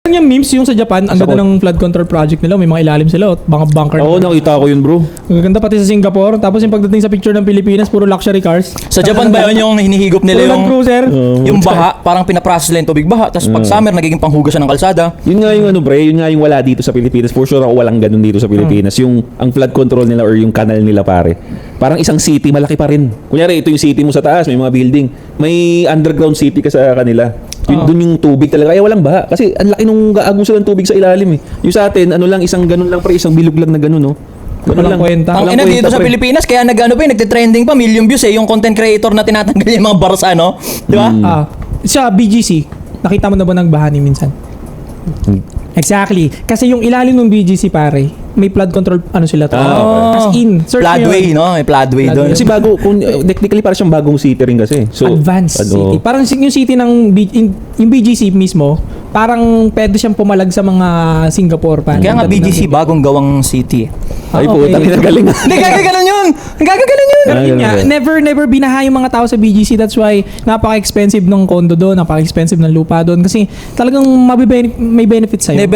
Yung memes yung sa Japan, ang ganda ng flood control project nila, may mga ilalim sila, mga bunker. Oo, nakita ko yun, bro. Ang ganda pati sa Singapore, tapos yung pagdating sa picture ng Pilipinas, puro luxury cars. Sa Japan ba yun yung hinihigop nila Puro yung... Land Cruiser. Yung baha, parang pinaprocess nila yung tubig baha. Tapos pag summer, nagiging panghugasan ng kalsada. Yun nga yung ano, pre, yun nga yung wala dito sa Pilipinas. For sure ako walang ganun dito sa Pilipinas. Yung ang flood control nila or yung canal nila, pare. Parang isang city, malaki pa rin. Kunyari, ito yung city mo sa taas, may mga building. May underground city ka sa kanila. Yun, dun yung tubig talaga. Kaya walang baha. Kasi ang laki nung agusan ng tubig sa ilalim eh. Yung sa atin, ano lang, isang ganun lang, pre, isang bilog lang na ganun, no? Ganun Walang kwenta. Ang Walang ina dito kwenta, sa pre. Pilipinas, kaya nagte-trending pa, million views eh. Yung content creator na tinatanggal yung mga barsa, no? Di ba? Sa BGC, nakita mo na ba nagbaha ni minsan? Exactly. Kasi yung ilalim ng BGC, pare, may flood control, ano sila to? As in, search nyo Floodway, yun. no? May floodway doon. Kasi bago, kung technically parang siyang bagong city rin kasi. So, Advanced ano, city. Parang yung city ng yung BGC mismo, parang pwede siyang pumalag sa mga Singapore pa. Kaya nga BGC, bagong gawang city. Ay po, okay. galing. Hindi, gagaganon yun! Gagaganon yun! Pero yun nga, Okay. never binaha yung mga tao sa BGC. That's why napaka-expensive ng condo doon, napaka-expensive ng lupa doon. Kasi talagang may benefits sa'yo. Never